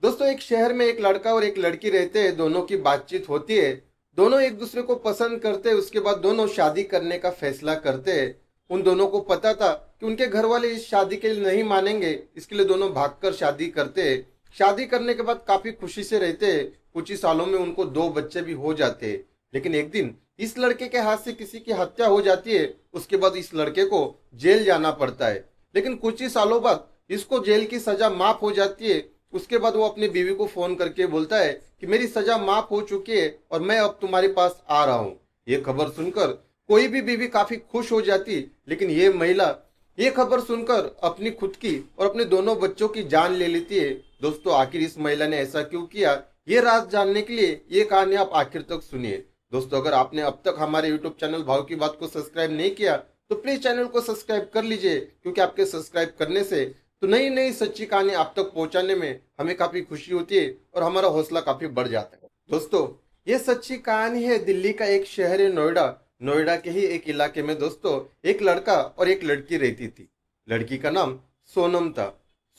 दोस्तों, एक शहर में एक लड़का और एक लड़की रहते हैं। दोनों की बातचीत होती है। दोनों एक दूसरे को पसंद करते हैं। उसके बाद दोनों शादी करने का फैसला करते हैं। उन दोनों को पता था कि उनके घर वाले इस शादी के लिए नहीं मानेंगे। इसके लिए दोनों भागकर शादी करते हैं। शादी करने के बाद काफी खुशी से रहते हैं। कुछ ही सालों में उनको 2 बच्चे भी हो जाते हैं। लेकिन एक दिन इस लड़के के हाथ से किसी की हत्या हो जाती है। उसके बाद इस लड़के को जेल जाना पड़ता है। लेकिन कुछ ही सालों बाद इसको जेल की सजा माफ हो जाती है। उसके बाद वो अपनी बीवी को फोन करके बोलता है कि मेरी सजा माफ हो चुकी है और मैं अब तुम्हारे पास आ रहा हूँ। ये खबर सुनकर कोई भी बीवी काफी खुश हो जाती, लेकिन ये महिला ये खबर सुनकर अपनी खुद की और अपने दोनों बच्चों की जान ले लेती है। दोस्तों, आखिर इस महिला ने ऐसा क्यों किया, ये राज जानने के लिए ये कहानी आप आखिर तक सुनिए। दोस्तों, अगर आपने अब तक हमारे यूट्यूब चैनल भाव की बात को सब्सक्राइब नहीं किया तो प्लीज चैनल को सब्सक्राइब कर लीजिए, क्योंकि आपके सब्सक्राइब करने से तो नई नई सच्ची कहानी आप तक पहुंचाने में हमें काफी खुशी होती है और हमारा हौसला काफी बढ़ जाता है। दोस्तों, ये सच्ची कहानी है दिल्ली का एक शहर है नोएडा। नोएडा के ही एक इलाके में दोस्तों एक लड़का और एक लड़की रहती थी। लड़की का नाम सोनम था।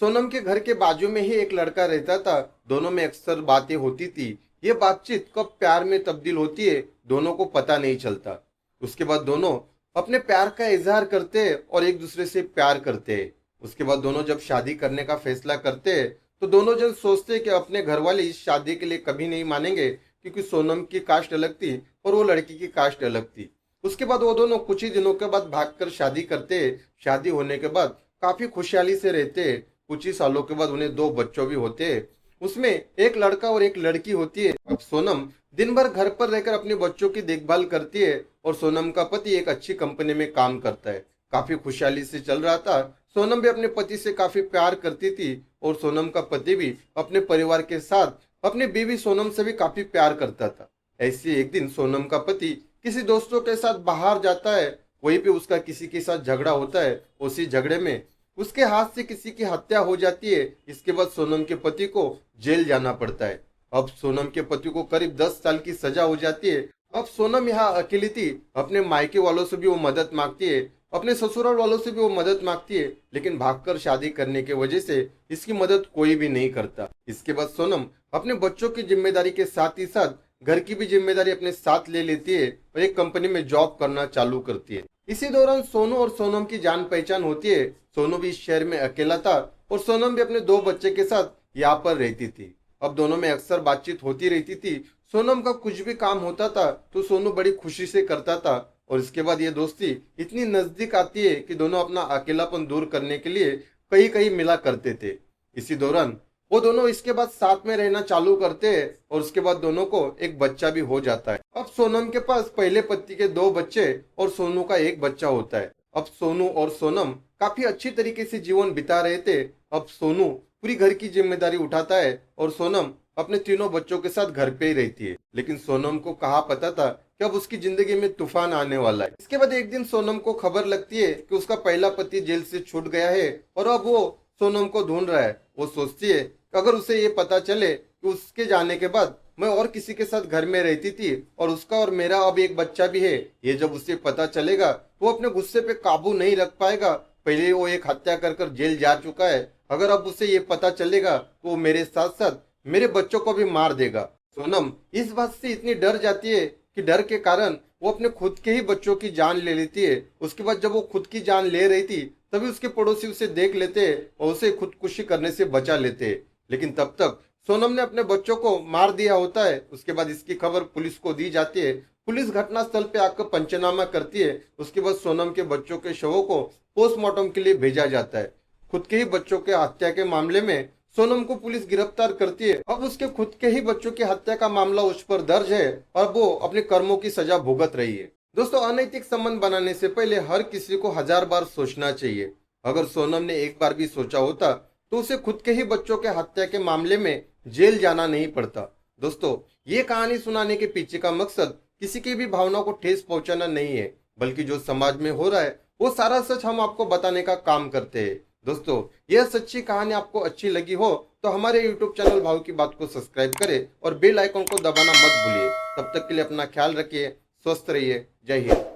सोनम के घर के बाजू में ही एक लड़का रहता था। दोनों में अक्सर बातें होती थी। ये बातचीत कब प्यार में तब्दील होती है दोनों को पता नहीं चलता। उसके बाद दोनों अपने प्यार का इजहार करते हैं और एक दूसरे से प्यार करते हैं। उसके बाद दोनों जब शादी करने का फैसला करते हैं तो दोनों जन सोचते हैं कि अपने घर वाले इस शादी के लिए कभी नहीं मानेंगे, क्योंकि सोनम की कास्ट अलग थी और वो लड़की की कास्ट अलग थी। उसके बाद वो दोनों कुछ ही दिनों के बाद भागकर शादी करते हैं। शादी होने के बाद काफी खुशहाली से रहते हैं। कुछ ही सालों के बाद उन्हें 2 बच्चों भी होते हैं। उसमें एक लड़का और एक लड़की होती है। अब सोनम दिन भर घर पर रहकर अपने बच्चों की देखभाल करती है और सोनम का पति एक अच्छी कंपनी में काम करता है। काफी खुशहाली से चल रहा था। सोनम भी अपने पति से काफी प्यार करती थी और सोनम का पति भी अपने परिवार के साथ अपनी बीवी सोनम से भी काफी प्यार करता था। ऐसे एक दिन सोनम का पति किसी दोस्तों के साथ बाहर जाता है। वहीं पे उसका किसी के साथ झगड़ा होता है। उसी झगड़े में उसके हाथ से किसी की हत्या हो जाती है। इसके बाद सोनम के पति को जेल जाना पड़ता है। अब सोनम के पति को करीब 10 साल की सजा हो जाती है। अब सोनम यहाँ अकेली थी। अपने मायके वालों से भी वो मदद मांगती है, अपने ससुराल वालों से भी वो मदद मांगती है, लेकिन भागकर शादी करने की वजह से इसकी मदद कोई भी नहीं करता। इसके बाद सोनम अपने बच्चों की जिम्मेदारी के साथ ही साथ घर की भी जिम्मेदारी अपने साथ ले लेती है और एक कंपनी में जॉब करना चालू करती है। इसी दौरान सोनू और सोनम की जान पहचान होती है। सोनू भी इस शहर में अकेला था और सोनम भी अपने 2 बच्चे के साथ यहाँ पर रहती थी। अब दोनों में अक्सर बातचीत होती रहती थी। सोनम का कुछ भी काम होता था तो सोनू बड़ी खुशी से करता था और इसके बाद ये दोस्ती इतनी नजदीक आती है कि दोनों अपना अकेलापन दूर करने के लिए कहीं कहीं मिला करते थे। इसी दौरान वो दोनों इसके बाद साथ में रहना चालू करते हैं और उसके बाद दोनों को एक बच्चा भी हो जाता है। अब सोनम के पास पहले पति के 2 बच्चे और सोनू का एक बच्चा होता है। अब सोनू और सोनम काफी अच्छी तरीके से जीवन बिता रहे थे। अब सोनू पूरी घर की जिम्मेदारी उठाता है और सोनम अपने तीनों बच्चों के साथ घर पे ही रहती है। लेकिन सोनम को कहाँ पता था कि अब उसकी जिंदगी में तूफान आने वाला है। इसके बाद एक दिन सोनम को खबर लगती है कि उसका पहला पति जेल से छूट गया है और अब वो सोनम को ढूंढ रहा है। वो सोचती है कि अगर उसे ये पता चले कि उसके जाने के बाद मैं और किसी के साथ घर में रहती थी और उसका और मेरा अब एक बच्चा भी है, ये जब उसे पता चलेगा तो वो अपने गुस्से पे काबू नहीं रख पाएगा। पहले वो एक हत्या कर जेल जा चुका है। अगर अब उसे ये पता चलेगा तो वो मेरे साथ साथ मेरे बच्चों को भी मार देगा। सोनम इस बात से इतनी डर जाती है कि डर के कारण वो अपने खुद के ही बच्चों की जान ले लेती है। उसके बाद जब वो खुद की जान ले रही थी तभी उसके पड़ोसी उसे देख लेते हैं और उसे खुदकुशी करने से बचा लेते हैं। लेकिन तब तक सोनम ने अपने बच्चों को मार दिया होता है। उसके बाद इसकी खबर पुलिस को दी जाती है। पुलिस घटनास्थल पे आकर पंचनामा करती है। उसके बाद सोनम के बच्चों के शवों को पोस्टमार्टम के लिए भेजा जाता है। खुद के ही बच्चों के हत्या के मामले में सोनम को पुलिस गिरफ्तार करती है। अब उसके खुद के ही बच्चों की हत्या का मामला उस पर दर्ज है और वो अपने कर्मों की सजा भुगत रही है। दोस्तों, अनैतिक संबंध बनाने से पहले हर किसी को 1000 बार सोचना चाहिए। अगर सोनम ने एक बार भी सोचा होता तो उसे खुद के ही बच्चों के हत्या के मामले में जेल जाना नहीं पड़ता। दोस्तों, ये कहानी सुनाने के पीछे का मकसद किसी की भी भावना को ठेस पहुंचाना नहीं है, बल्कि जो समाज में हो रहा है वो सारा सच हम आपको बताने का काम करते हैं। दोस्तों, यह सच्ची कहानी आपको अच्छी लगी हो तो हमारे YouTube चैनल भाव की बात को सब्सक्राइब करें और बेल आइकन को दबाना मत भूलिए। तब तक के लिए अपना ख्याल रखिए, स्वस्थ रहिए। जय हिंद।